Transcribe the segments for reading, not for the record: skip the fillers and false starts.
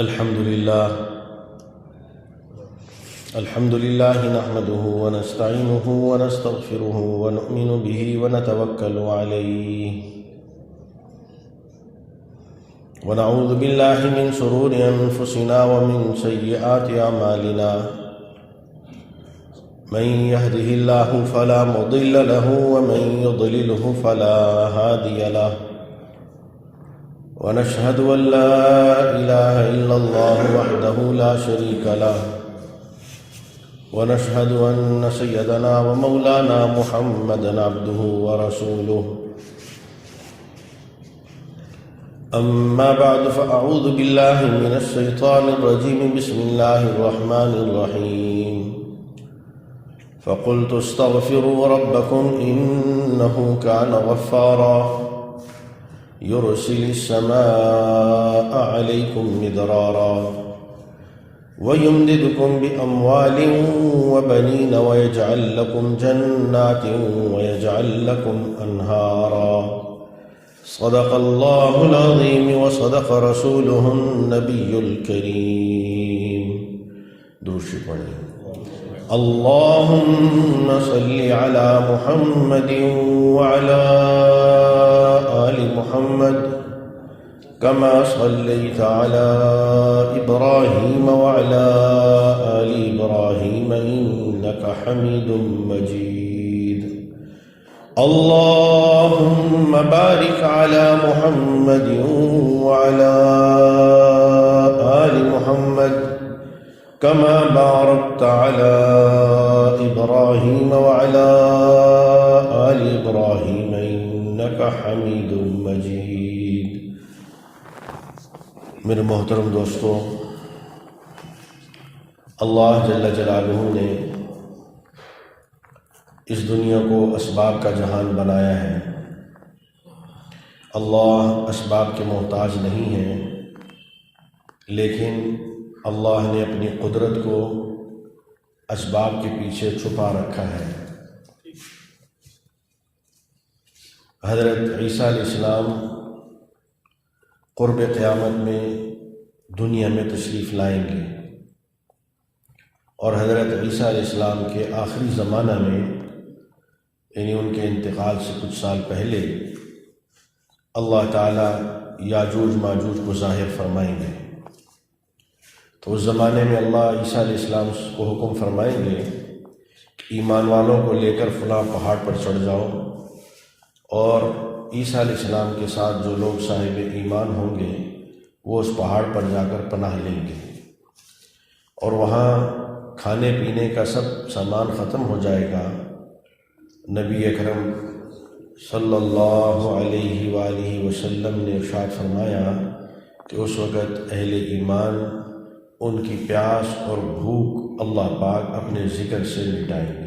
الحمد لله نحمده ونستعينه ونستغفره ونؤمن به ونتوكل عليه ونعوذ بالله من شرور أنفسنا ومن سيئات أعمالنا من يهده الله فلا مضل له ومن يضلله فلا هادي له ونشهد أن لا إله إلا الله وحده لا شريك له ونشهد أن سيدنا ومولانا محمدا عبده ورسوله أما بعد فأعوذ بالله من الشيطان الرجيم بسم الله الرحمن الرحيم فقلت استغفروا ربكم إنه كان غفارا يرسل السماء عليكم مدرارا ويمددكم بأموال وبنين ويجعل لكم جنات ويجعل لكم أنهارا صدق الله العظيم وصدق رسوله النبي الكريم. درود پڑھیں. اللهم صل على محمد وعلى آل محمد كما صليت على إبراهيم وعلى آل إبراهيم إنك حميد مجيد. اللهم بارك على محمد وعلى آل محمد كما باركت على إبراهيم وعلى آل إبراهيم إنك حميد مجيد. میرے محترم دوستو، اللہ جل جلالہ نے اس دنیا کو اسباب کا جہان بنایا ہے. اللہ اسباب کے محتاج نہیں ہیں، لیکن اللہ نے اپنی قدرت کو اسباب کے پیچھے چھپا رکھا ہے. حضرت عیسیٰ علیہ السلام قرب قیامت میں دنیا میں تشریف لائیں گے، اور حضرت عیسیٰ علیہ السلام کے آخری زمانہ میں، یعنی ان کے انتقال سے کچھ سال پہلے، اللہ تعالیٰ یاجوج ماجوج کو ظاہر فرمائیں گے. تو اس زمانے میں اللہ عیسیٰ علیہ السلام کو حکم فرمائیں گے کہ ایمان والوں کو لے کر فلاں پہاڑ پر چڑھ جاؤ، اور عیسیٰ علیہ السلام کے ساتھ جو لوگ صاحب ایمان ہوں گے وہ اس پہاڑ پر جا کر پناہ لیں گے، اور وہاں کھانے پینے کا سب سامان ختم ہو جائے گا. نبی اکرم صلی اللہ علیہ وآلہ وسلم نے ارشاد فرمایا کہ اس وقت اہل ایمان ان کی پیاس اور بھوک اللہ پاک اپنے ذکر سے مٹائیں گے.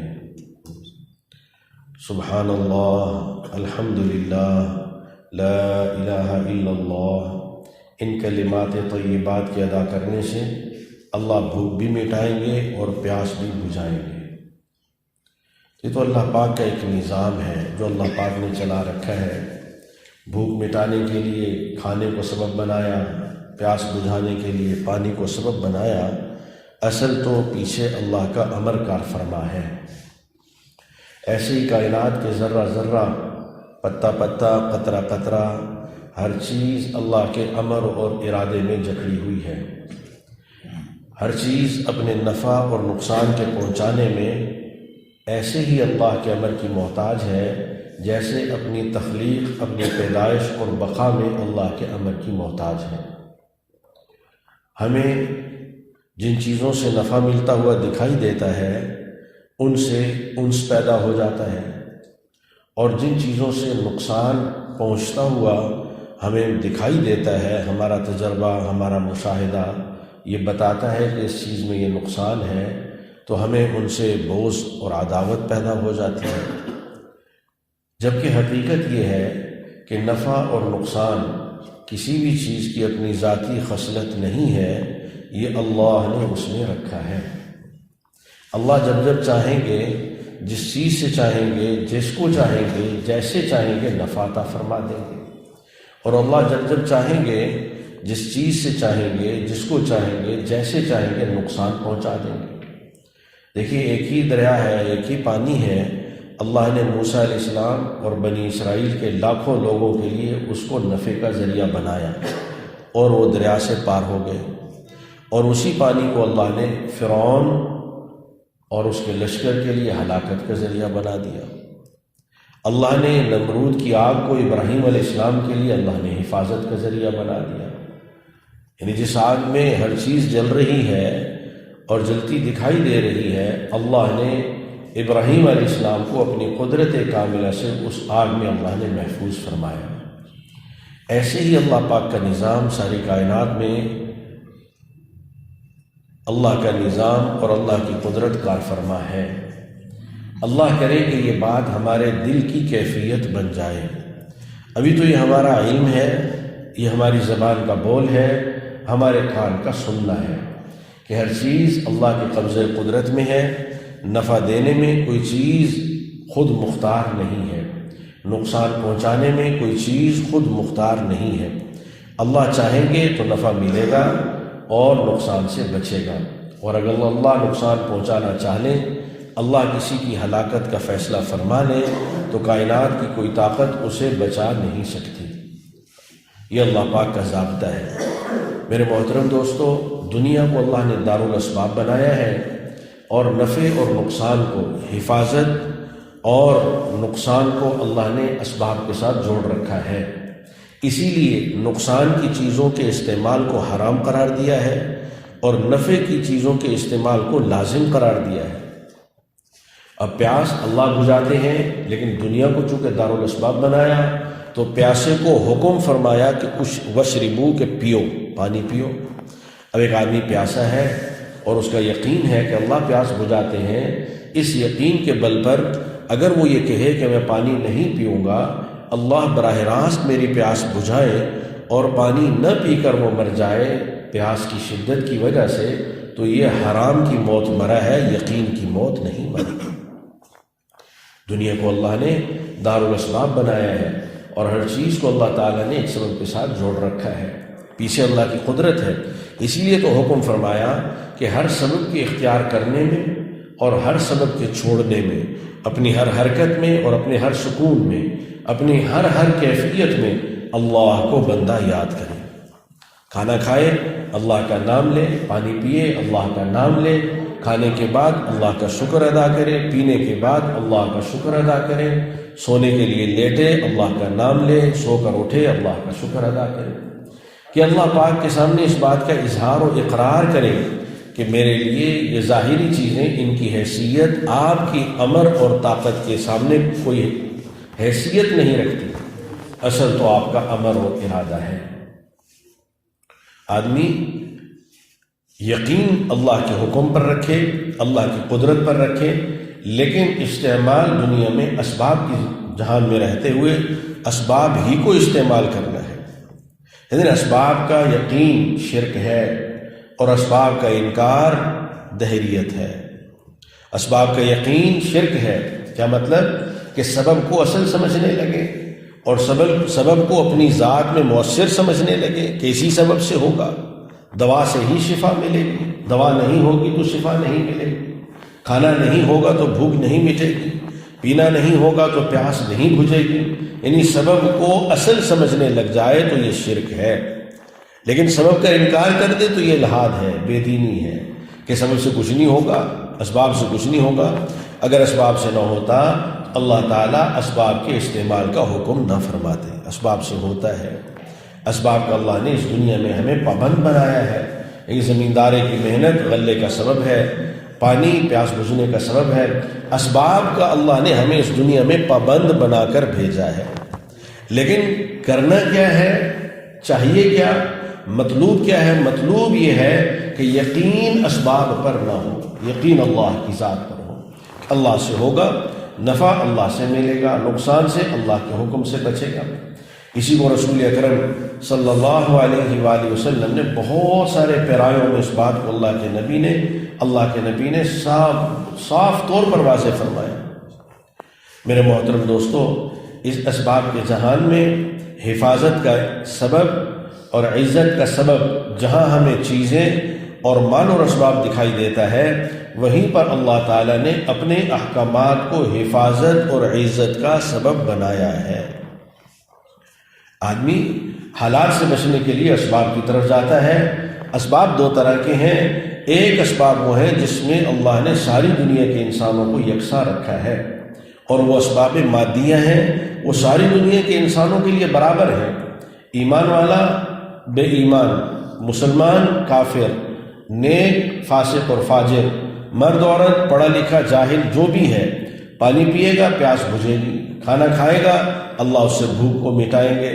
سبحان اللہ، الحمدللہ، لا الہ الا اللہ. ان کلمات طیبات کے ادا کرنے سے اللہ بھوک بھی مٹائیں گے اور پیاس بھی بجھائیں گے. یہ تو اللہ پاک کا ایک نظام ہے جو اللہ پاک نے چلا رکھا ہے. بھوک مٹانے کے لیے کھانے کو سبب بنایا، پیاس بجھانے کے لیے پانی کو سبب بنایا. اصل تو پیچھے اللہ کا امر کار فرما ہے. ایسے ہی کائنات کے ذرہ ذرہ، پتا پتا، قطرہ قطرہ، ہر چیز اللہ کے امر اور ارادے میں جکڑی ہوئی ہے. ہر چیز اپنے نفع اور نقصان کے پہنچانے میں ایسے ہی اللہ کے امر کی محتاج ہے جیسے اپنی تخلیق، اپنی پیدائش اور بقا میں اللہ کے امر کی محتاج ہے. ہمیں جن چیزوں سے نفع ملتا ہوا دکھائی دیتا ہے ان سے انس پیدا ہو جاتا ہے، اور جن چیزوں سے نقصان پہنچتا ہوا ہمیں دکھائی دیتا ہے، ہمارا تجربہ، ہمارا مشاہدہ یہ بتاتا ہے کہ اس چیز میں یہ نقصان ہے، تو ہمیں ان سے بغض اور عداوت پیدا ہو جاتی ہے. جبکہ حقیقت یہ ہے کہ نفع اور نقصان کسی بھی چیز کی اپنی ذاتی خصلت نہیں ہے، یہ اللہ نے اس میں رکھا ہے. اللہ جب جب چاہیں گے، جس چیز سے چاہیں گے، جس کو چاہیں گے، جیسے چاہیں گے نفع عطا فرما دیں گے، اور اللہ جب جب چاہیں گے جس چیز سے چاہیں گے، جس کو چاہیں گے، جیسے چاہیں گے نقصان پہنچا دیں گے۔ دیکھیے ایک ہی دریا ہے، ایک ہی پانی ہے، اللہ نے موسیٰ علیہ السلام اور بنی اسرائیل کے لاکھوں لوگوں کے لیے اس کو نفع کا ذریعہ بنایا اور وہ دریا سے پار ہو گئے، اور اسی پانی کو اللہ نے فرعون اور اس کے لشکر کے لیے ہلاکت کا ذریعہ بنا دیا۔ اللہ نے نمرود کی آگ کو ابراہیم علیہ السلام کے لیے اللہ نے حفاظت کا ذریعہ بنا دیا۔ یعنی جس آگ میں ہر چیز جل رہی ہے اور جلتی دکھائی دے رہی ہے، اللہ نے ابراہیم علیہ السلام کو اپنی قدرت کاملہ سے اس آگ میں اللہ نے محفوظ فرمایا۔ ایسے ہی اللہ پاک کا نظام ساری کائنات میں، اللہ کا نظام اور اللہ کی قدرت کار فرما ہے۔ اللہ کرے کہ یہ بات ہمارے دل کی کیفیت بن جائے۔ ابھی تو یہ ہمارا علم ہے، یہ ہماری زبان کا بول ہے، ہمارے کان کا سننا ہے کہ ہر چیز اللہ کے قبضہ قدرت میں ہے۔ نفع دینے میں کوئی چیز خود مختار نہیں ہے، نقصان پہنچانے میں کوئی چیز خود مختار نہیں ہے۔ اللہ چاہیں گے تو نفع ملے گا اور نقصان سے بچے گا، اور اگر اللہ نقصان پہنچانا چاہے، اللہ کسی کی ہلاکت کا فیصلہ فرما لے تو کائنات کی کوئی طاقت اسے بچا نہیں سکتی۔ یہ اللہ پاک کا ضابطہ ہے۔ میرے محترم دوستو، دنیا کو اللہ نے دارالاسباب بنایا ہے، اور نفع اور نقصان کو، حفاظت اور نقصان کو اللہ نے اسباب کے ساتھ جوڑ رکھا ہے۔ اسی لیے نقصان کی چیزوں کے استعمال کو حرام قرار دیا ہے اور نفع کی چیزوں کے استعمال کو لازم قرار دیا ہے۔ اب پیاس اللہ بجھاتے ہیں، لیکن دنیا کو چونکہ دارالاسباب بنایا تو پیاسے کو حکم فرمایا کہ وشربو، کہ پیو، پانی پیو۔ اب ایک آدمی پیاسا ہے اور اس کا یقین ہے کہ اللہ پیاس بجھاتے ہیں، اس یقین کے بل پر اگر وہ یہ کہے کہ میں پانی نہیں پیوں گا، اللہ براہ راست میری پیاس بجھائے اور پانی نہ پی کر وہ مر جائے پیاس کی شدت کی وجہ سے، تو یہ حرام کی موت مرا ہے، یقین کی موت نہیں مری۔ دنیا کو اللہ نے دارالاسباب بنایا ہے اور ہر چیز کو اللہ تعالیٰ نے ایک سبب کے ساتھ جوڑ رکھا ہے۔ پیچھے اللہ کی قدرت ہے، اسی لیے تو حکم فرمایا کہ ہر سبب کے اختیار کرنے میں اور ہر سبب کے چھوڑنے میں، اپنی ہر حرکت میں اور اپنے ہر سکون میں، اپنی ہر کیفیت میں اللہ کو بندہ یاد کرے۔ کھانا کھائے اللہ کا نام لے، پانی پیے اللہ کا نام لے، کھانے کے بعد اللہ کا شکر ادا کرے، پینے کے بعد اللہ کا شکر ادا کرے، سونے کے لیے لیٹے اللہ کا نام لے، سو کر اٹھے اللہ کا شکر ادا کرے، کہ اللہ پاک کے سامنے اس بات کا اظہار و اقرار کرے کہ میرے لیے یہ ظاہری چیزیں، ان کی حیثیت آپ کی امر اور طاقت کے سامنے کوئی حیثیت نہیں رکھتی، اصل تو آپ کا امر و ارادہ ہے۔ آدمی یقین اللہ کے حکم پر رکھے، اللہ کی قدرت پر رکھے، لیکن استعمال دنیا میں اسباب کی جہان میں رہتے ہوئے اسباب ہی کو استعمال کرنا ہے۔ لیکن اسباب کا یقین شرک ہے اور اسباب کا انکار دہریت ہے۔ اسباب کا یقین شرک ہے، کیا مطلب؟ کہ سبب کو اصل سمجھنے لگے اور سبب کو اپنی ذات میں مؤثر سمجھنے لگے کہ اسی سبب سے ہوگا، دوا سے ہی شفا ملے گی، دوا نہیں ہوگی تو شفا نہیں ملے گی، کھانا نہیں ہوگا تو بھوک نہیں مٹے گی، پینا نہیں ہوگا تو پیاس نہیں بجھے گی، یعنی سبب کو اصل سمجھنے لگ جائے تو یہ شرک ہے۔ لیکن سبب کا انکار کر دے تو یہ الحاد ہے، بے دینی ہے، کہ سبب سے کچھ نہیں ہوگا، اسباب سے کچھ نہیں ہوگا۔ اگر اسباب سے نہ ہوتا اللہ تعالیٰ اسباب کے استعمال کا حکم نہ فرماتے، اسباب سے ہوتا ہے۔ اسباب کا اللہ نے اس دنیا میں ہمیں پابند بنایا ہے۔ ایک زمیندارے کی محنت غلے کا سبب ہے، پانی پیاس بجھنے کا سبب ہے۔ اسباب کا اللہ نے ہمیں اس دنیا میں پابند بنا کر بھیجا ہے، لیکن کرنا کیا ہے، چاہیے کیا، مطلوب کیا ہے؟ مطلوب یہ ہے کہ یقین اسباب پر نہ ہو، یقین اللہ کی ذات پر ہو۔ اللہ سے ہوگا، نفع اللہ سے ملے گا، نقصان سے اللہ کے حکم سے بچے گا۔ اسی کو رسول اکرم صلی اللہ علیہ وآلہ وسلم نے بہت سارے پیرایوں میں اس بات کو اللہ کے نبی نے صاف طور پر واضح فرمایا۔ میرے محترم دوستو، اس اسباب کے جہان میں حفاظت کا سبب اور عزت کا سبب جہاں ہمیں چیزیں اور مال اور اسباب دکھائی دیتا ہے، وہیں پر اللہ تعالیٰ نے اپنے احکامات کو حفاظت اور عزت کا سبب بنایا ہے۔ آدمی حالات سے بچنے کے لیے اسباب کی طرف جاتا ہے۔ اسباب دو طرح کے ہیں، ایک اسباب وہ ہے جس میں اللہ نے ساری دنیا کے انسانوں کو یکساں رکھا ہے، اور وہ اسباب مادیہ ہیں، وہ ساری دنیا کے انسانوں کے لیے برابر ہیں۔ ایمان والا بے ایمان، مسلمان کافر، نیک فاسق اور فاجر، مرد عورت، پڑھا لکھا جاہل، جو بھی ہے، پانی پیے گا پیاس بجھے گی، کھانا کھائے گا اللہ اس سے بھوک کو مٹائیں گے،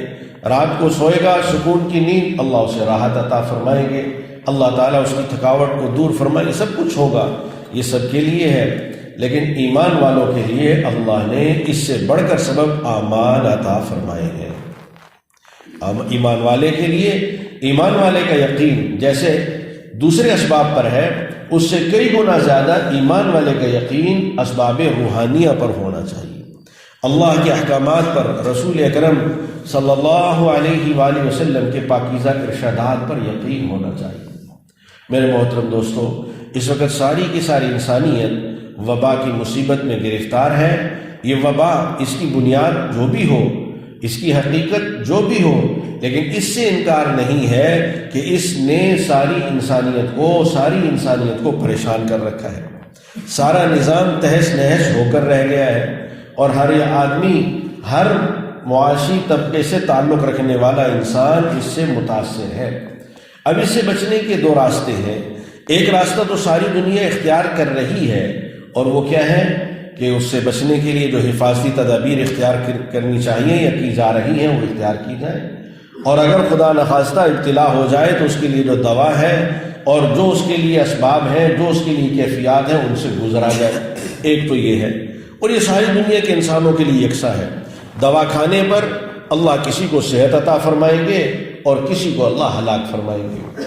رات کو سوئے گا سکون کی نیند اللہ اسے راحت عطا فرمائیں گے، اللہ تعالیٰ اس کی تھکاوٹ کو دور فرمائیں گے، سب کچھ ہوگا، یہ سب کے لیے ہے۔ لیکن ایمان والوں کے لیے اللہ نے اس سے بڑھ کر سبب اعمال عطا فرمائے ہیں۔ ایمان والے کے لیے، ایمان والے کا یقین جیسے دوسرے اسباب پر ہے، اس سے کئی گنا زیادہ ایمان والے کا یقین اسباب روحانیہ پر ہونا چاہیے۔ اللہ کے احکامات پر، رسول اکرم صلی اللہ علیہ وآلہ وسلم کے پاکیزہ ارشادات پر یقین ہونا چاہیے۔ میرے محترم دوستو، اس وقت ساری کی ساری انسانیت وبا کی مصیبت میں گرفتار ہے۔ یہ وبا، اس کی بنیاد جو بھی ہو، اس کی حقیقت جو بھی ہو، لیکن اس سے انکار نہیں ہے کہ اس نے ساری انسانیت کو پریشان کر رکھا ہے۔ سارا نظام تہس نہس ہو کر رہ گیا ہے، اور ہر آدمی، ہر معاشی طبقے سے تعلق رکھنے والا انسان اس سے متاثر ہے۔ اب اس سے بچنے کے دو راستے ہیں۔ ایک راستہ تو ساری دنیا اختیار کر رہی ہے، اور وہ کیا ہے کہ اس سے بچنے کے لیے جو حفاظتی تدابیر اختیار کرنی چاہیے یا کی جا رہی ہیں وہ اختیار کی جائیں، اور اگر خدا نخواستہ ابتلا ہو جائے تو اس کے لیے جو دوا ہے اور جو اس کے لیے اسباب ہیں، جو اس کے لیے کیفیات ہیں، ان سے گزرا جائے۔ ایک تو یہ ہے، اور یہ ساری دنیا کے انسانوں کے لیے یکساں ہے۔ دوا کھانے پر اللہ کسی کو صحت عطا فرمائیں گے اور کسی کو اللہ ہلاک فرمائیں گے۔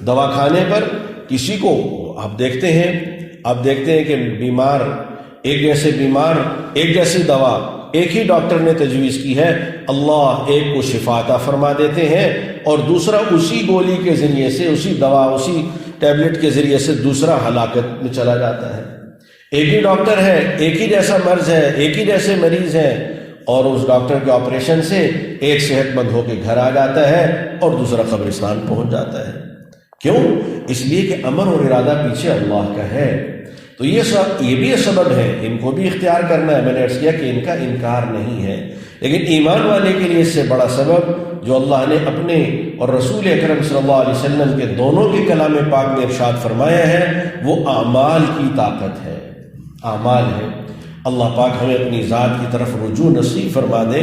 دوا کھانے پر کسی کو آپ دیکھتے ہیں کہ بیمار، ایک جیسے بیمار، ایک جیسی دوا ایک ہی ڈاکٹر نے تجویز کی ہے، اللہ ایک کو شفا عطا فرما دیتے ہیں، اور دوسرا اسی گولی کے ذریعے سے، اسی دوا، اسی ٹیبلٹ کے ذریعے سے دوسرا ہلاکت میں چلا جاتا ہے۔ ایک ہی ڈاکٹر ہے، ایک ہی جیسا مرض ہے، ایک ہی جیسے مریض ہیں، اور اس ڈاکٹر کے آپریشن سے ایک صحت مند ہو کے گھر آ جاتا ہے اور دوسرا قبرستان پہنچ جاتا ہے۔ کیوں؟ اس لیے کہ امر اور ارادہ پیچھے اللہ کا ہے۔ تو یہ بھی سبب ہے، ان کو بھی اختیار کرنا ہے۔ میں نے عرض کیا کہ ان کا انکار نہیں ہے، لیکن ایمان والے کے لیے اس سے بڑا سبب جو اللہ نے اپنے اور رسول اکرم صلی اللہ علیہ وسلم کے دونوں کے کلام پاک میں ارشاد فرمایا ہے، وہ اعمال کی طاقت ہے، اعمال ہے۔ اللہ پاک ہمیں اپنی ذات کی طرف رجوع نصیب فرما دے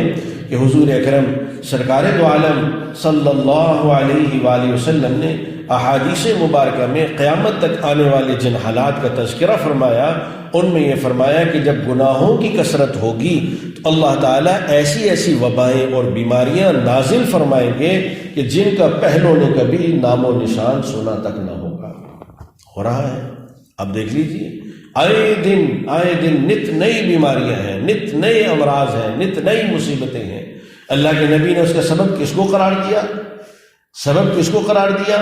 کہ حضور اکرم سرکار دو عالم صلی اللہ علیہ وآلہ وسلم نے احادیث مبارکہ میں قیامت تک آنے والے جن حالات کا تذکرہ فرمایا، ان میں یہ فرمایا کہ جب گناہوں کی کثرت ہوگی تو اللہ تعالیٰ ایسی ایسی وبائیں اور بیماریاں نازل فرمائیں گے کہ جن کا پہلوں نے کبھی نام و نشان سنا تک نہ ہوگا۔ ہو رہا ہے، اب دیکھ لیجیے، آئے دن نت نئی بیماریاں ہیں، نت نئے امراض ہیں، نت نئی مصیبتیں ہیں۔ اللہ کے نبی نے اس کا سبب کس کو قرار دیا؟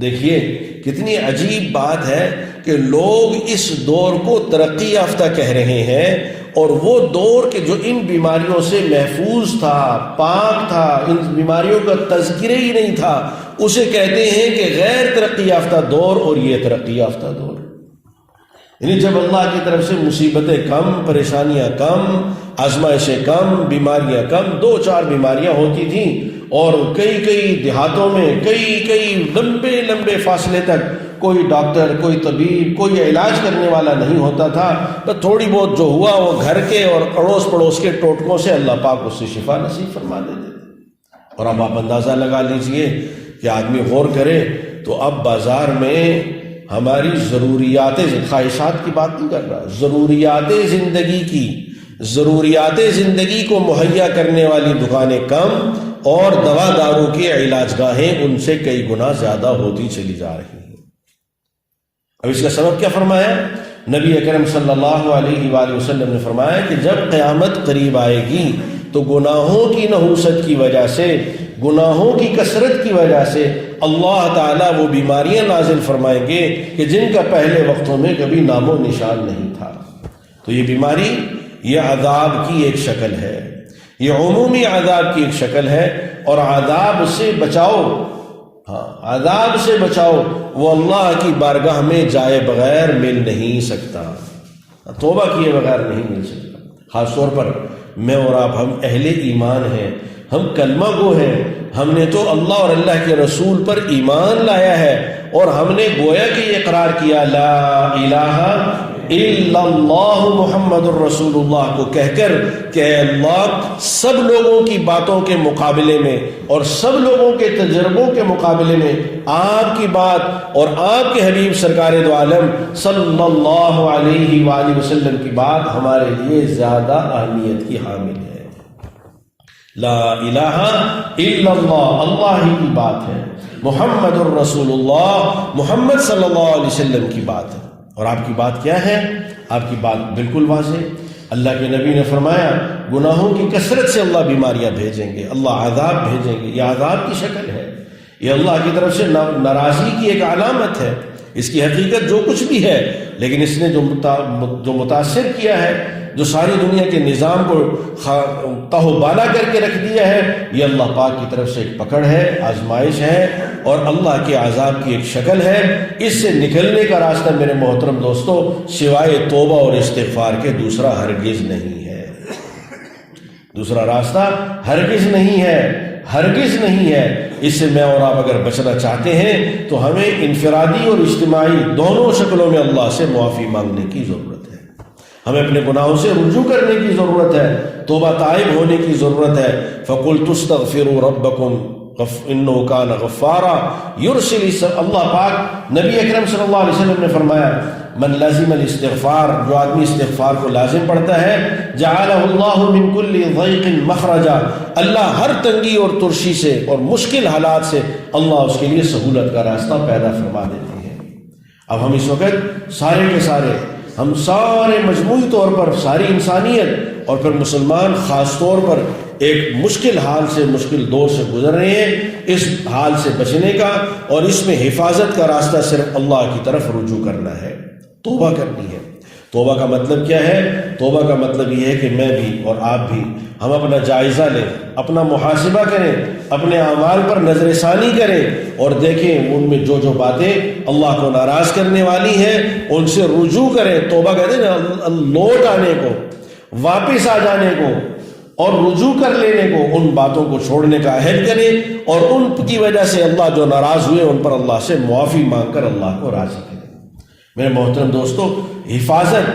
دیکھیے کتنی عجیب بات ہے کہ لوگ اس دور کو ترقی یافتہ کہہ رہے ہیں، اور وہ دور کہ جو ان بیماریوں سے محفوظ تھا، پاک تھا، ان بیماریوں کا تذکرہ ہی نہیں تھا، اسے کہتے ہیں کہ غیر ترقی یافتہ دور، اور یہ ترقی یافتہ دور۔ یعنی جب اللہ کی طرف سے مصیبتیں کم، پریشانیاں کم، آزمائشیں کم، بیماریاں کم، 2-4 بیماریاں ہوتی تھیں، اور کئی دیہاتوں میں کئی لمبے فاصلے تک کوئی ڈاکٹر، کوئی طبیب، کوئی علاج کرنے والا نہیں ہوتا تھا، تو تھوڑی بہت جو ہوا وہ گھر کے اور اڑوس پڑوس کے ٹوٹکوں سے اللہ پاک اس سے شفا نصیب فرما دیتے تھے۔ اور اب آپ اندازہ لگا لیجئے کہ آدمی غور کرے تو اب بازار میں ہماری خواہشات کی بات نہیں کر رہا، ضروریات زندگی کو مہیا کرنے والی دکانیں کم، اور دوا داروں کی علاج گاہیں ان سے کئی گنا زیادہ ہوتی چلی جا رہی ہیں۔ اب اس کا سبب کیا فرمایا؟ نبی اکرم صلی اللہ علیہ وآلہ وسلم نے فرمایا کہ جب قیامت قریب آئے گی تو گناہوں کی نحوست کی وجہ سے گناہوں کی کثرت کی وجہ سے اللہ تعالیٰ وہ بیماریاں نازل فرمائیں گے کہ جن کا پہلے وقتوں میں کبھی نام و نشان نہیں تھا۔ تو یہ بیماری یہ عذاب کی ایک شکل ہے، یہ عمومی عذاب کی ایک شکل ہے، اور عذاب سے بچاؤ، عذاب سے بچاؤ وہ اللہ کی بارگاہ میں جائے بغیر مل نہیں سکتا، توبہ کیے بغیر نہیں مل سکتا۔ خاص طور پر میں اور آپ، ہم اہل ایمان ہیں، ہم کلمہ گو ہیں، ہم نے تو اللہ اور اللہ کے رسول پر ایمان لایا ہے، اور ہم نے گویا کہ یہ اقرار کیا لا الہ الا اللہ محمد الرسول اللہ کو کہہ کر کہ اے اللہ سب لوگوں کی باتوں کے مقابلے میں اور سب لوگوں کے تجربوں کے مقابلے میں آپ کی بات اور آپ کے حبیب سرکار دو عالم صلی اللہ علیہ وآلہ وسلم کی بات ہمارے لیے زیادہ اہمیت کی حامل ہے۔ لا الہ الا اللہ، اللہ ہی کی بات ہے، محمد الرسول اللہ، محمد صلی اللہ علیہ وسلم کی بات ہے۔ اور آپ کی بات کیا ہے؟ آپ کی بات بالکل واضح، اللہ کے نبی نے فرمایا گناہوں کی کثرت سے اللہ بیماریاں بھیجیں گے، اللہ عذاب بھیجیں گے۔ یہ عذاب کی شکل ہے، یہ اللہ کی طرف سے ناراضگی کی ایک علامت ہے۔ اس کی حقیقت جو کچھ بھی ہے، لیکن اس نے جو متاثر کیا ہے، جو ساری دنیا کے نظام کو تہو بالا کر کے رکھ دیا ہے، یہ اللہ پاک کی طرف سے ایک پکڑ ہے، آزمائش ہے، اور اللہ کے عذاب کی ایک شکل ہے۔ اس سے نکلنے کا راستہ میرے محترم دوستو سوائے توبہ اور استغفار کے دوسرا ہرگز نہیں ہے، دوسرا راستہ ہرگز نہیں ہے، ہرگز نہیں ہے۔ اس سے میں اور آپ اگر بچنا چاہتے ہیں تو ہمیں انفرادی اور اجتماعی دونوں شکلوں میں اللہ سے معافی مانگنے کی ضرورت ہے، ہمیں اپنے گناہوں سے رجوع کرنے کی ضرورت ہے، توبہ تائب ہونے کی ضرورت ہے۔ فَقُلْتُ اسْتَغْفِرُوا رَبَّكُمْ إِنَّهُ كَانَ غَفَّارًا يُرْسِلِ اللہ پاک نبی اکرم صلی اللہ علیہ وسلم نے فرمایا من لازم الاستغفار، جو آدمی استغفار کو لازم پڑھتا ہے، جعلہ اللہ من کل ضیق مخرجا، اللہ ہر تنگی اور ترشی سے اور مشکل حالات سے اللہ اس کے لیے سہولت کا راستہ پیدا فرما دیتے ہیں۔ اب ہم اس وقت سارے کے سارے، ہم سارے مجموعی طور پر ساری انسانیت اور پھر مسلمان خاص طور پر ایک مشکل حال سے، مشکل دور سے گزر رہے ہیں۔ اس حال سے بچنے کا اور اس میں حفاظت کا راستہ صرف اللہ کی طرف رجوع کرنا ہے، توبہ کرنی ہے۔ توبہ کا مطلب کیا ہے؟ توبہ کا مطلب یہ ہے کہ میں بھی اور آپ بھی ہم اپنا جائزہ لیں، اپنا محاسبہ کریں، اپنے اعمال پر نظر ثانی کریں اور دیکھیں ان میں جو جو باتیں اللہ کو ناراض کرنے والی ہیں ان سے رجوع کریں۔ توبہ کہتے ہیں نا لوٹ آنے کو، واپس آ جانے کو اور رجوع کر لینے کو، ان باتوں کو چھوڑنے کا عہد کریں اور ان کی وجہ سے اللہ جو ناراض ہوئے ان پر اللہ سے معافی مانگ کر اللہ کو راضی کریں۔ میرے محترم دوستو، حفاظت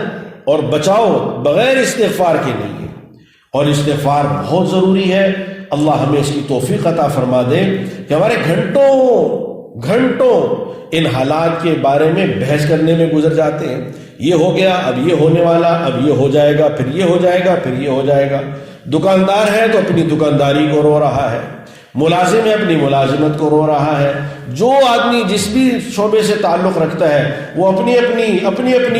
اور بچاؤ بغیر استغفار کے نہیں ہے، اور استغفار بہت ضروری ہے۔ اللہ ہمیں اس کی توفیق عطا فرما دے کہ ہمارے گھنٹوں ان حالات کے بارے میں بحث کرنے میں گزر جاتے ہیں۔ یہ ہو گیا، اب یہ ہونے والا، اب یہ ہو جائے گا، پھر یہ ہو جائے گا، پھر یہ ہو جائے گا۔ دکاندار ہے تو اپنی دکانداری کو رو رہا ہے، ملازم ہے اپنی ملازمت کو رو رہا ہے، جو آدمی جس بھی شعبے سے تعلق رکھتا ہے وہ اپنی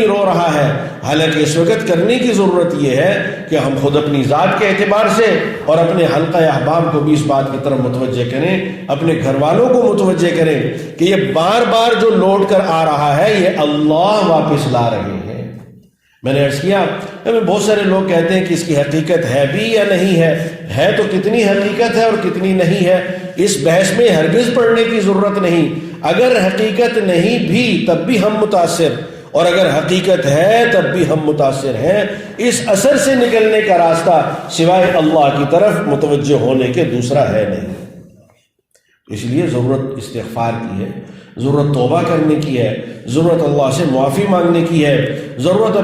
رو رہا ہے۔ حالانکہ اس وقت کرنے کی ضرورت یہ ہے کہ ہم خود اپنی ذات کے اعتبار سے اور اپنے حلقہ احباب کو بھی اس بات کی طرف متوجہ کریں، اپنے گھر والوں کو متوجہ کریں کہ یہ بار بار جو لوٹ کر آ رہا ہے یہ اللہ واپس لا رہے ہیں۔ میں نے عرض کیا ہمیں بہت سارے لوگ کہتے ہیں کہ اس کی حقیقت ہے بھی یا نہیں ہے تو کتنی حقیقت ہے اور کتنی نہیں ہے، اس بحث میں ہرگز پڑھنے کی ضرورت نہیں۔ اگر حقیقت نہیں بھی تب بھی ہم متاثر، اور اگر حقیقت ہے تب بھی ہم متاثر ہیں۔ اس اثر سے نکلنے کا راستہ سوائے اللہ کی طرف متوجہ ہونے کے دوسرا ہے نہیں۔ اس لیے ضرورت استغفار کی ہے، ضرورت توبہ کرنے کی ہے، ضرورت اللہ سے معافی مانگنے کی ہے، ضرورت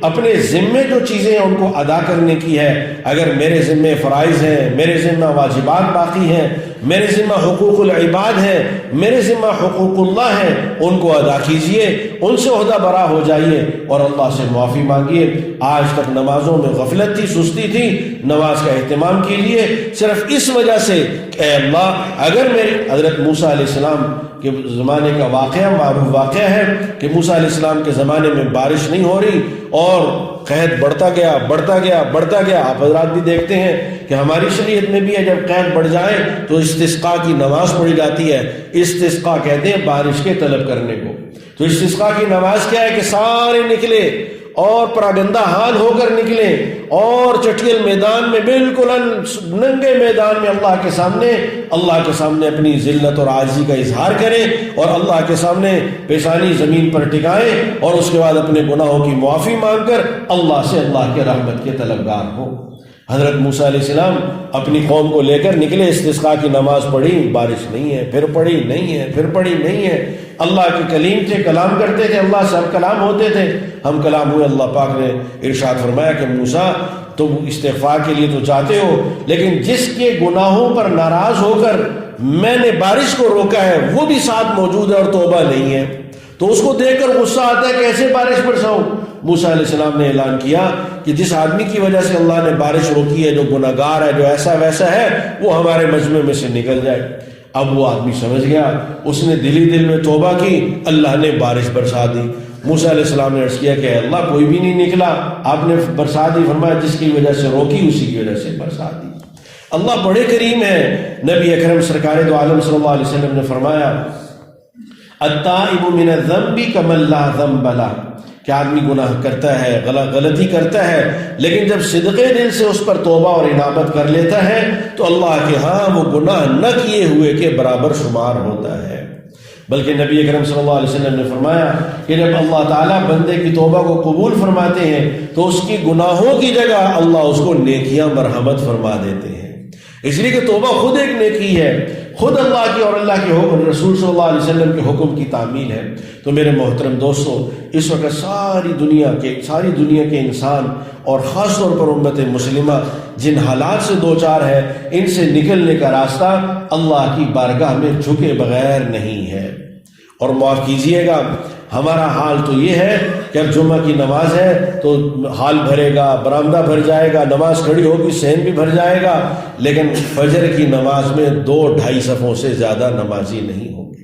اپنے ذمے جو چیزیں ہیں ان کو ادا کرنے کی ہے۔ اگر میرے ذمے فرائض ہیں، میرے ذمہ واجبات باقی ہیں، میرے ذمہ حقوق العباد ہیں، میرے ذمہ حقوق اللہ ہیں، ان کو ادا کیجئے، ان سے عہدہ برا ہو جائیے اور اللہ سے معافی مانگیے۔ آج تک نمازوں میں غفلت تھی، سستی تھی، نماز کا اہتمام کیجئے صرف اس وجہ سے کہ اے اللہ اگر میرے حضرت موسیٰ علیہ السلام کے زمانے کا واقعہ معروف واقعہ ہے کہ موسیٰ علیہ السلام کے زمانے میں بارش بارش نہیں ہو رہی اور قحط بڑھتا گیا بڑھتا گیا بڑھتا گیا. آپ حضرات بھی دیکھتے ہیں کہ ہماری شریعت میں بھی ہے جب قحط بڑھ جائے تو استسقاء کی نماز پڑھی جاتی ہے. استسقاء کہتے ہیں بارش کے طلب کرنے کو. تو استسقاء کی نماز کیا ہے کہ سارے نکلے اور پراگندہ حال ہو کر نکلے اور چٹیل میدان میں بالکل ننگے میدان میں اللہ کے سامنے اپنی ذلت اور عاجزی کا اظہار کریں اور اللہ کے سامنے پیشانی زمین پر ٹکائیں اور اس کے بعد اپنے گناہوں کی معافی مانگ کر اللہ سے اللہ کے رحمت کے طلبگار ہوں. حضرت موسیٰ علیہ السلام اپنی قوم کو لے کر نکلے, استسقاء کی نماز پڑھی, بارش نہیں ہے, پھر پڑھی نہیں ہے, پھر پڑھی نہیں ہے. اللہ کے کلیم تھے, کلام کرتے تھے, اللہ سے ہم کلام ہوتے تھے, ہم کلام ہوئے. اللہ پاک نے ارشاد فرمایا کہ موسیٰ تم استغفار کے لیے تو چاہتے ہو لیکن جس کے گناہوں پر ناراض ہو کر میں نے بارش کو روکا ہے وہ بھی ساتھ موجود ہے اور توبہ نہیں ہے, تو اس کو دیکھ کر غصہ آتا ہے کیسے بارش برساؤں. موسیٰ علیہ السلام نے اعلان کیا کہ جس آدمی کی وجہ سے اللہ نے بارش روکی ہے, جو گناہ گار ہے, جو ایسا ویسا ہے, وہ ہمارے مجمع میں سے نکل جائے. اب وہ آدمی سمجھ گیا, اس نے دل میں توبہ کی, اللہ نے بارش برسا دی. موسیٰ علیہ السلام نے عرض کیا کہ اللہ کوئی بھی نہیں نکلا, آپ نے برسا دی. فرمایا جس کی وجہ سے روکی اسی کی وجہ سے برسا دی. اللہ بڑے کریم ہے. نبی اکرم سرکار دو عالم صلی اللہ علیہ وسلم نے فرمایا التائب من الذنب کمن لا ذنب لہ, کہ آدمی گناہ کرتا ہے, غلطی کرتا ہے, لیکن جب صدقے دل سے اس پر توبہ اور انابت کر لیتا ہے تو اللہ کے ہاں وہ گناہ نہ کیے ہوئے کے برابر شمار ہوتا ہے. بلکہ نبی اکرم صلی اللہ علیہ وسلم نے فرمایا کہ جب اللہ تعالیٰ بندے کی توبہ کو قبول فرماتے ہیں تو اس کی گناہوں کی جگہ اللہ اس کو نیکیاں مرحمت فرما دیتے ہیں. اس لیے کہ توبہ خود ایک نیکی ہے, خود اللہ کی اور اللہ کے حکم, رسول صلی اللہ علیہ وسلم کے حکم کی تعمیل ہے. تو میرے محترم دوستو, اس وقت ساری دنیا کے انسان اور خاص طور پر امت مسلمہ جن حالات سے دوچار ہے, ان سے نکلنے کا راستہ اللہ کی بارگاہ میں جھکے بغیر نہیں ہے. اور معاف کیجئے گا, ہمارا حال تو یہ ہے کہ اب جمعہ کی نماز ہے تو حال بھرے گا, برآمدہ بھر جائے گا, نماز کھڑی ہوگی صحن بھی بھر جائے گا, لیکن فجر کی نماز میں 2-2.5 صفوں سے زیادہ نمازی نہیں ہوں گے.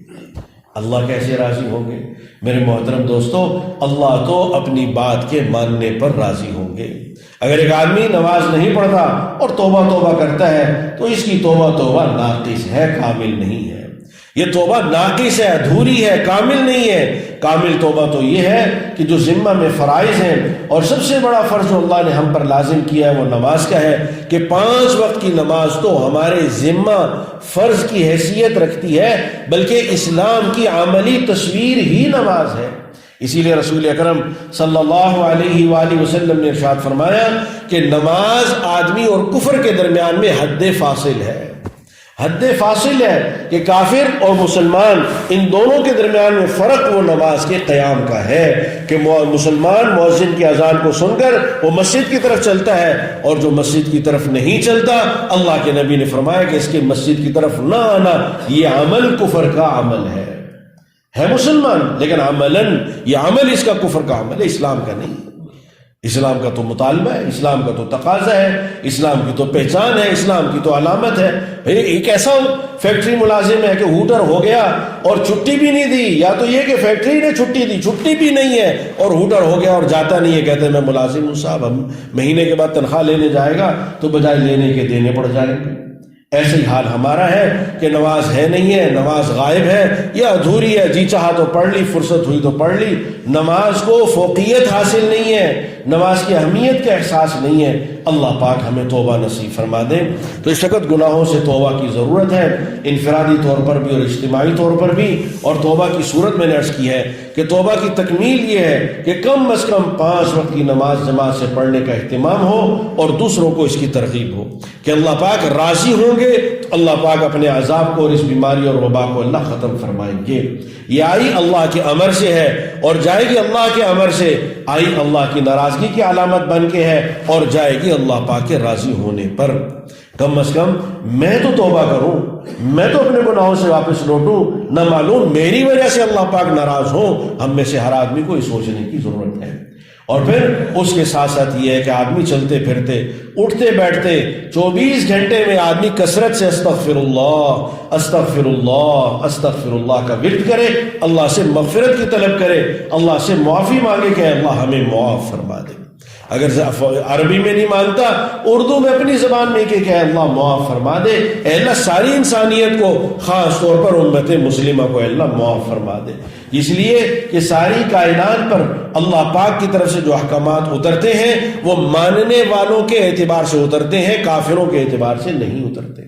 اللہ کیسے راضی ہوں گے؟ میرے محترم دوستو, اللہ تو اپنی بات کے ماننے پر راضی ہوں گے. اگر ایک آدمی نماز نہیں پڑھتا اور توبہ کرتا ہے تو اس کی توبہ ناقص ہے, کامل نہیں ہے. یہ توبہ ناقص ہے, ادھوری ہے, کامل نہیں ہے. کامل توبہ تو یہ ہے کہ جو ذمہ میں فرائض ہیں, اور سب سے بڑا فرض جو اللہ نے ہم پر لازم کیا ہے وہ نماز کا ہے کہ 5 وقت کی نماز تو ہمارے ذمہ فرض کی حیثیت رکھتی ہے, بلکہ اسلام کی عملی تصویر ہی نماز ہے. اسی لیے رسول اکرم صلی اللہ علیہ وآلہ وسلم نے ارشاد فرمایا کہ نماز آدمی اور کفر کے درمیان میں حد فاصل ہے. حد فاصل ہے کہ کافر اور مسلمان ان دونوں کے درمیان میں فرق وہ نماز کے قیام کا ہے کہ مسلمان مؤذن کی اذان کو سن کر وہ مسجد کی طرف چلتا ہے, اور جو مسجد کی طرف نہیں چلتا, اللہ کے نبی نے فرمایا کہ اس کے مسجد کی طرف نہ آنا یہ عمل کفر کا عمل ہے مسلمان, لیکن عملاً یہ عمل اس کا کفر کا عمل ہے, اسلام کا نہیں. اسلام کا تو مطالبہ ہے, اسلام کا تو تقاضا ہے, اسلام کی تو پہچان ہے, اسلام کی تو علامت ہے. ایک ایسا فیکٹری ملازم ہے کہ ہوٹر ہو گیا اور چھٹی بھی نہیں دی, یا تو یہ کہ فیکٹری نے چھٹی دی, چھٹی بھی نہیں ہے, اور ہوٹر ہو گیا اور جاتا نہیں ہے, کہتے ہیں میں ملازم ہوں صاحب, ہم مہینے کے بعد تنخواہ لینے جائے گا تو بجائے لینے کے دینے پڑ جائیں گے. ایسے ہی حال ہمارا ہے کہ نماز ہے نہیں ہے, نماز غائب ہے یا ادھوری ہے, جی چاہا تو پڑھ لی, فرصت ہوئی تو پڑھ لی. نماز کو فوقیت حاصل نہیں ہے, نماز کی اہمیت کا احساس نہیں ہے. اللہ پاک ہمیں توبہ نصیب فرما دے. تو اس وقت گناہوں سے توبہ کی ضرورت ہے, انفرادی طور پر بھی اور اجتماعی طور پر بھی. اور توبہ کی صورت میں نے عرض کی ہے کہ توبہ کی تکمیل یہ ہے کہ کم از کم 5 وقت کی نماز جماعت سے پڑھنے کا اہتمام ہو اور دوسروں کو اس کی ترغیب ہو کہ اللہ پاک راضی ہوں گے تو اللہ پاک اپنے عذاب کو اور اس بیماری اور وبا کو اللہ ختم فرمائیں گے. یہ آئی اللہ کے امر سے ہے اور جائے گی اللہ کے امر سے. آئی اللہ کی ناراضگی کی علامت بن کے ہے اور جائے گی اللہ پاک کے راضی ہونے پر. کم از کم میں تو توبہ کروں, میں تو اپنے گناہوں سے واپس لوٹوں, نہ معلوم میری وجہ سے اللہ پاک ناراض ہوں. ہم میں سے ہر آدمی کو یہ سوچنے کی ضرورت ہے. اور پھر اس کے ساتھ ساتھ یہ ہے کہ آدمی چلتے پھرتے اٹھتے بیٹھتے 24 گھنٹے میں آدمی کثرت سے استغفر اللہ استغفر اللہ استغفر اللہ کا ورد کرے، اللہ سے مغفرت کی طلب کرے، اللہ سے معافی مانگے کہ اللہ ہمیں معاف فرما دے۔ اگر عربی میں نہیں مانگتا، اردو میں اپنی زبان میں کہ اللہ معاف فرما دے، اے اللہ ساری انسانیت کو، خاص طور پر امت مسلمہ کو اے اللہ معاف فرما دے۔ اس لیے کہ ساری کائنات پر اللہ پاک کی طرف سے جو احکامات اترتے ہیں وہ ماننے والوں کے اعتبار سے اترتے ہیں، کافروں کے اعتبار سے نہیں اترتے۔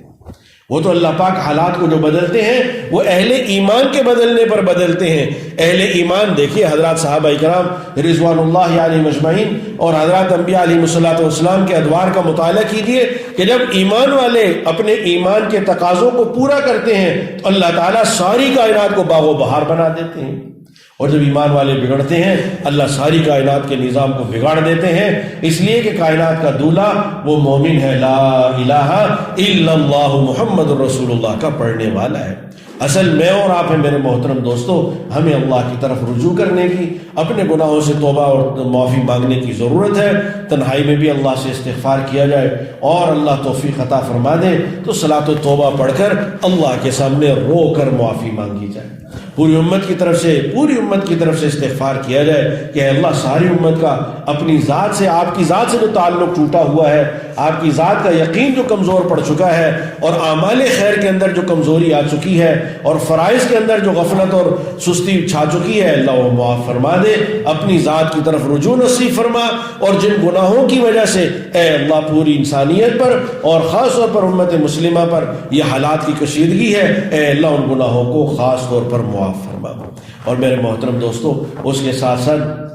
وہ تو اللہ پاک حالات کو جو بدلتے ہیں وہ اہل ایمان کے بدلنے پر بدلتے ہیں۔ اہل ایمان دیکھیے حضرات صحابہ کرام رضوان اللہ علیہم اجمعین اور حضرات انبیاء علیہم الصلوۃ والسلام کے ادوار کا مطالعہ کیجیے کہ جب ایمان والے اپنے ایمان کے تقاضوں کو پورا کرتے ہیں تو اللہ تعالیٰ ساری کائنات کو باغ و بہار بنا دیتے ہیں، اور جب ایمان والے بگڑتے ہیں اللہ ساری کائنات کے نظام کو بگاڑ دیتے ہیں۔ اس لیے کہ کائنات کا دولہ وہ مومن ہے، لا الہ الا اللہ محمد رسول اللہ کا پڑھنے والا ہے۔ اصل میں اور آپ ہیں میرے محترم دوستو، ہمیں اللہ کی طرف رجوع کرنے کی، اپنے گناہوں سے توبہ اور معافی مانگنے کی ضرورت ہے۔ تنہائی میں بھی اللہ سے استغفار کیا جائے اور اللہ توفیق عطا فرما دے تو صلاۃ و توبہ پڑھ کر اللہ کے سامنے رو کر معافی مانگی جائے، پوری امت کی طرف سے استغفار کیا جائے کہ اے اللہ ساری امت کا اپنی ذات سے، آپ کی ذات سے جو تعلق ٹوٹا ہوا ہے، آپ کی ذات کا یقین جو کمزور پڑ چکا ہے اور اعمال خیر کے اندر جو کمزوری آ چکی ہے اور فرائض کے اندر جو غفلت اور سستی چھا چکی ہے، اللہ وہ معاف فرما دے، اپنی ذات کی طرف رجوع نصیب فرما، اور جن گناہوں کی وجہ سے اے اللہ پوری انسانیت پر اور خاص طور پر امت مسلمہ پر یہ حالات کی کشیدگی ہے، اے اللہ ان گناہوں کو خاص طور پر معاف فرما۔ اور میرے محترم دوستو، اس کے ساتھ ساتھ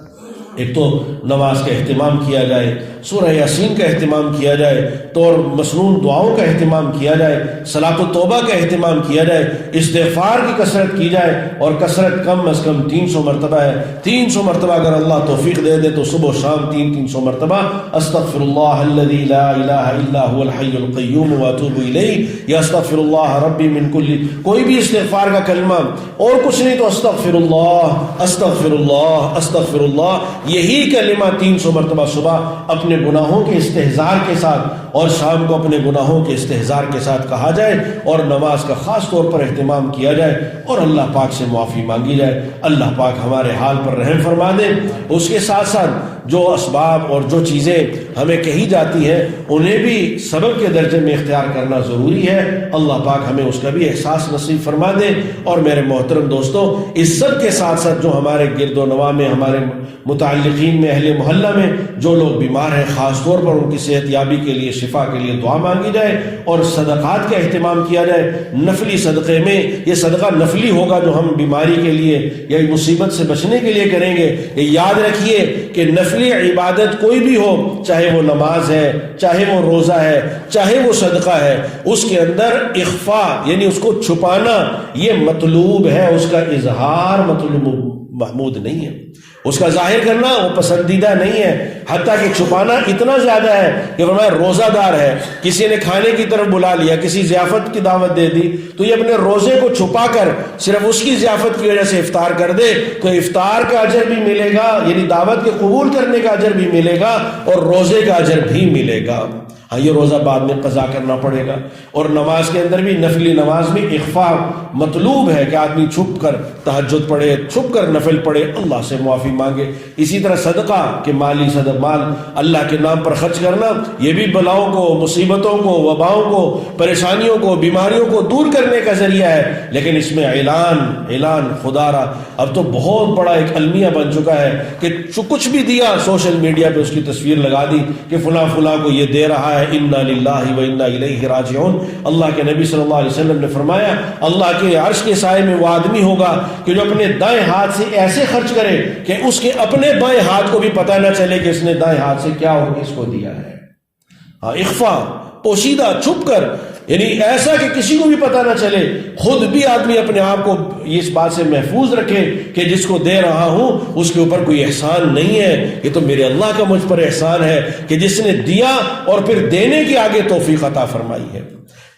ایک تو نماز کا اہتمام کیا جائے، سورہ یاسین کا اہتمام کیا جائے، تو اور مسنون دعاؤں کا اہتمام کیا جائے، صلاۃ و توبہ کا اہتمام کیا جائے، استغفار کی کثرت کی جائے، اور کثرت کم از کم 300 مرتبہ ہے، 300 مرتبہ اگر اللہ توفیق دے دے تو صبح و شام 300 مرتبہ استغفر اللہ الذی لا الہ الا هو الحی القیوم واتوب الیہ، یا استغفر اللہ ربی من کل، کوئی بھی استغفار کا کلمہ اور کچھ نہیں تو استغفر اللہ استغفر اللہ استغفر اللہ، یہی کلمہ 300 مرتبہ صبح اپنے گناہوں کے استحضار کے ساتھ اور شام کو اپنے گناہوں کے استحضار کے ساتھ کہا جائے، اور نماز کا خاص طور پر اہتمام کیا جائے اور اللہ پاک سے معافی مانگی جائے۔ اللہ پاک ہمارے حال پر رحم فرما دے۔ اس کے ساتھ ساتھ جو اسباب اور جو چیزیں ہمیں کہی جاتی ہیں انہیں بھی سبب کے درجے میں اختیار کرنا ضروری ہے، اللہ پاک ہمیں اس کا بھی احساس نصیب فرما دے۔ اور میرے محترم دوستو، اس سب کے ساتھ ساتھ جو ہمارے گرد و نواح میں، ہمارے متعلقین میں، اہل محلہ میں جو لوگ بیمار ہیں، خاص طور پر ان کی صحت یابی کے لیے، شفا کے لیے دعا مانگی جائے، اور صدقات کا اہتمام کیا جائے۔ نفلی صدقے میں یہ صدقہ نفلی ہوگا جو ہم بیماری کے لیے یا مصیبت سے بچنے کے لیے کریں گے۔ یہ یاد رکھیے کہ نفلی عبادت کوئی بھی ہو، چاہے وہ نماز ہے، چاہے وہ روزہ ہے، چاہے وہ صدقہ ہے، اس کے اندر اخفاء یعنی اس کو چھپانا یہ مطلوب ہے، اس کا اظہار مطلوب محمود نہیں ہے، اس کا ظاہر کرنا وہ پسندیدہ نہیں ہے۔ حتیٰ کہ چھپانا اتنا زیادہ ہے کہ فرمایا روزہ دار ہے، کسی نے کھانے کی طرف بلا لیا، کسی ضیافت کی دعوت دے دی تو یہ اپنے روزے کو چھپا کر صرف اس کی ضیافت کی وجہ سے افطار کر دے تو افطار کا اجر بھی ملے گا، یعنی دعوت کے قبول کرنے کا اجر بھی ملے گا اور روزے کا اجر بھی ملے گا۔ ہاں یہ روزہ بعد میں قضا کرنا پڑے گا۔ اور نماز کے اندر بھی، نفلی نماز میں اخفاء مطلوب ہے کہ آدمی چھپ کر تہجد پڑھے، چھپ کر نفل پڑھے، اللہ سے معافی مانگے۔ اسی طرح صدقہ کہ مالی صدقہ، مال اللہ کے نام پر خرچ کرنا، یہ بھی بلاؤں کو، مصیبتوں کو، وباؤں کو، پریشانیوں کو، بیماریوں کو دور کرنے کا ذریعہ ہے۔ لیکن اس میں اعلان خدا را اب تو بہت بڑا ایک المیہ بن چکا ہے کہ کچھ بھی دیا سوشل میڈیا پہ اس کی تصویر لگا دی کہ فلاں کو یہ دے رہا ہے، انا للہ و انا الیہ راجعون۔ اللہ کے نبی صلی اللہ علیہ وسلم نے فرمایا اللہ کے عرش کے سائے میں وہ آدمی ہوگا کہ جو اپنے دائیں ہاتھ سے ایسے خرچ کرے کہ اس کے اپنے بائیں ہاتھ کو بھی پتہ نہ چلے کہ اس نے دائیں ہاتھ سے کیا ہو اس کو دیا ہے۔ اخفاء، پوشیدہ، چھپ کر، یعنی ایسا کہ کسی کو بھی پتہ نہ چلے، خود بھی آدمی اپنے آپ کو اس بات سے محفوظ رکھے کہ جس کو دے رہا ہوں اس کے اوپر کوئی احسان نہیں ہے، یہ تو میرے اللہ کا مجھ پر احسان ہے کہ جس نے دیا اور پھر دینے کی آگے توفیق عطا فرمائی ہے۔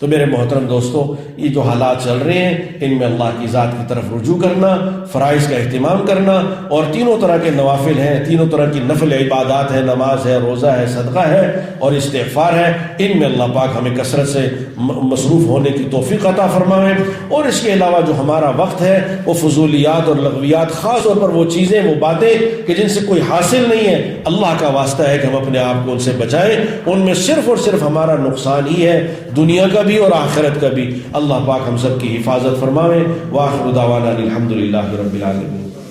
تو میرے محترم دوستو، یہ جو حالات چل رہے ہیں ان میں اللہ کی ذات کی طرف رجوع کرنا، فرائض کا اہتمام کرنا، اور تینوں طرح کے نوافل ہیں، تینوں طرح کی نفل عبادات ہیں، نماز ہے، روزہ ہے، صدقہ ہے اور استغفار ہے، ان میں اللہ پاک ہمیں کثرت سے مصروف ہونے کی توفیق عطا فرمائے۔ اور اس کے علاوہ جو ہمارا وقت ہے وہ فضولیات اور لغویات، خاص طور پر وہ چیزیں، وہ باتیں کہ جن سے کوئی حاصل نہیں ہے، اللہ کا واسطہ ہے کہ ہم اپنے آپ کو ان سے بچائیں۔ ان میں صرف اور صرف ہمارا نقصان ہی ہے، دنیا کا بھی اور آخرت کا بھی۔ اللہ پاک ہم سب کی حفاظت فرمائے۔ وآخر دعوانا الحمدللہ رب العالمین۔